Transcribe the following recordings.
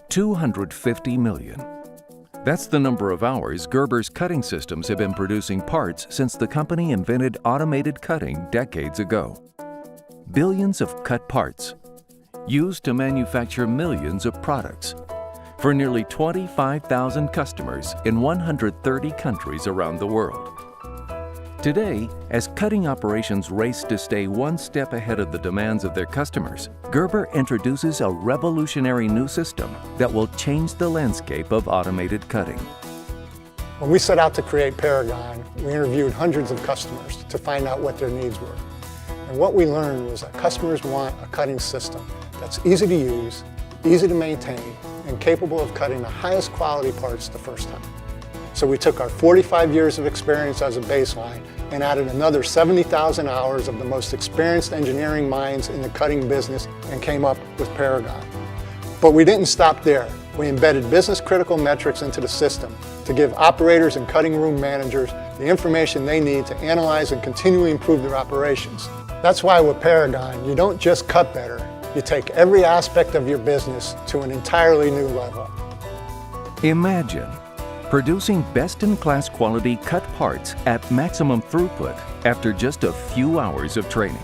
250 million. That's the number of hours Gerber's cutting systems have been producing parts since the company invented automated cutting decades ago. Billions of cut parts, used to manufacture millions of products for nearly 25,000 customers in 130 countries around the world. Today, as cutting operations race to stay one step ahead of the demands of their customers, Gerber introduces a revolutionary new system that will change the landscape of automated cutting. When we set out to create Paragon, we interviewed hundreds of customers to find out what their needs were. And what we learned was that customers want a cutting system that's easy to use, easy to maintain, and capable of cutting the highest quality parts the first time. So we took our 45 years of experience as a baseline and added another 70,000 hours of the most experienced engineering minds in the cutting business and came up with Paragon. But we didn't stop there. We embedded business-critical metrics into the system to give operators and cutting room managers the information they need to analyze and continually improve their operations. That's why with Paragon, you don't just cut better, you take every aspect of your business to an entirely new level. Imagine producing best-in-class quality cut parts at maximum throughput after just a few hours of training.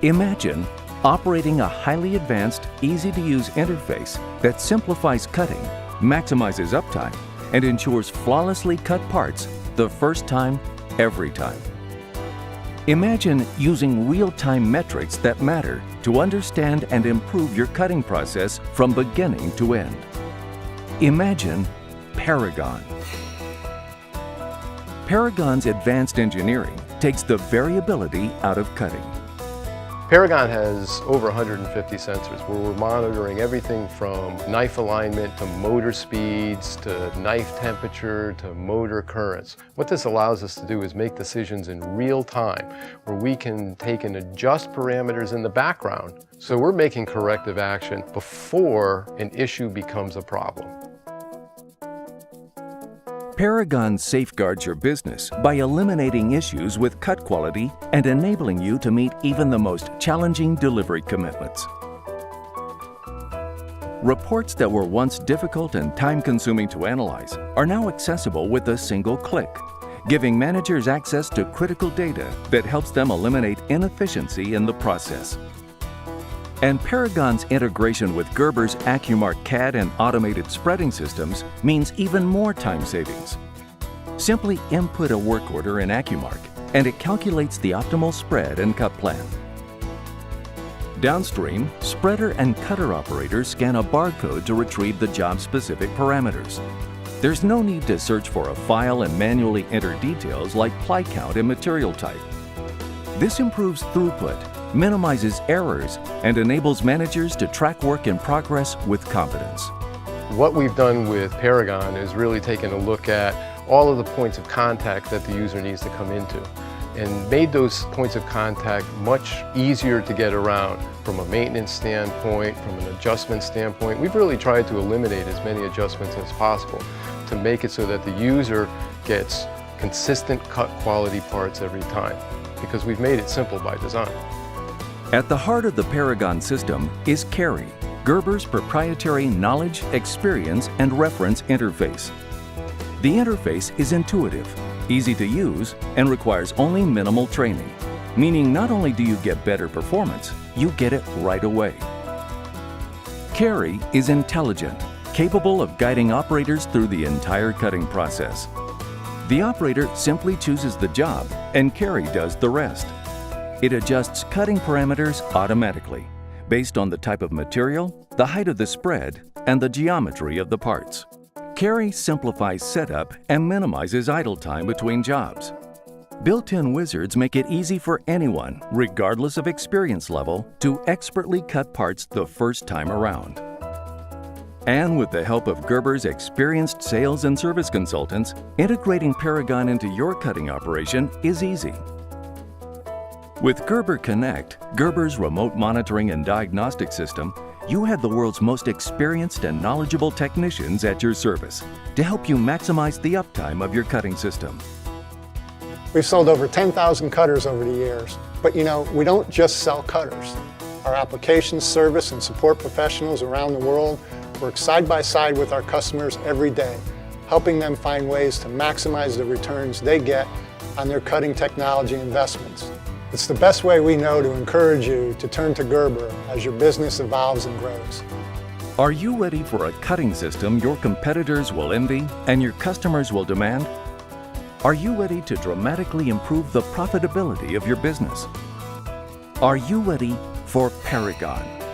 Imagine operating a highly advanced, easy-to-use interface that simplifies cutting, maximizes uptime, and ensures flawlessly cut parts the first time, every time. Imagine using real-time metrics that matter to understand and improve your cutting process from beginning to end. Imagine Paragon. Paragon's advanced engineering takes the variability out of cutting. Paragon has over 150 sensors where we're monitoring everything from knife alignment to motor speeds to knife temperature to motor currents. What this allows us to do is make decisions in real time where we can take and adjust parameters in the background. So we're making corrective action before an issue becomes a problem. Paragon safeguards your business by eliminating issues with cut quality and enabling you to meet even the most challenging delivery commitments. Reports that were once difficult and time-consuming to analyze are now accessible with a single click, giving managers access to critical data that helps them eliminate inefficiency in the process. And Paragon's integration with Gerber's AccuMark CAD and automated spreading systems means even more time savings. Simply input a work order in AccuMark and it calculates the optimal spread and cut plan. Downstream, spreader and cutter operators scan a barcode to retrieve the job-specific parameters. There's no need to search for a file and manually enter details like ply count and material type. This improves throughput, minimizes errors, and enables managers to track work in progress with confidence. What we've done with Paragon is really taken a look at all of the points of contact that the user needs to come into and made those points of contact much easier to get around from a maintenance standpoint, from an adjustment standpoint. We've really tried to eliminate as many adjustments as possible to make it so that the user gets consistent cut quality parts every time, because we've made it simple by design. At the heart of the Paragon system is Carry, Gerber's proprietary knowledge, experience, and reference interface. The interface is intuitive, easy to use, and requires only minimal training, meaning not only do you get better performance, you get it right away. Carry is intelligent, capable of guiding operators through the entire cutting process. The operator simply chooses the job, and Carry does the rest. It adjusts cutting parameters automatically, based on the type of material, the height of the spread, and the geometry of the parts. Carry simplifies setup and minimizes idle time between jobs. Built-in wizards make it easy for anyone, regardless of experience level, to expertly cut parts the first time around. And with the help of Gerber's experienced sales and service consultants, integrating Paragon into your cutting operation is easy. With Gerber Connect, Gerber's remote monitoring and diagnostic system, you have the world's most experienced and knowledgeable technicians at your service to help you maximize the uptime of your cutting system. We've sold over 10,000 cutters over the years, but we don't just sell cutters. Our applications, service, and support professionals around the world work side by side with our customers every day, helping them find ways to maximize the returns they get on their cutting technology investments. It's the best way we know to encourage you to turn to Gerber as your business evolves and grows. Are you ready for a cutting system your competitors will envy and your customers will demand? Are you ready to dramatically improve the profitability of your business? Are you ready for Paragon?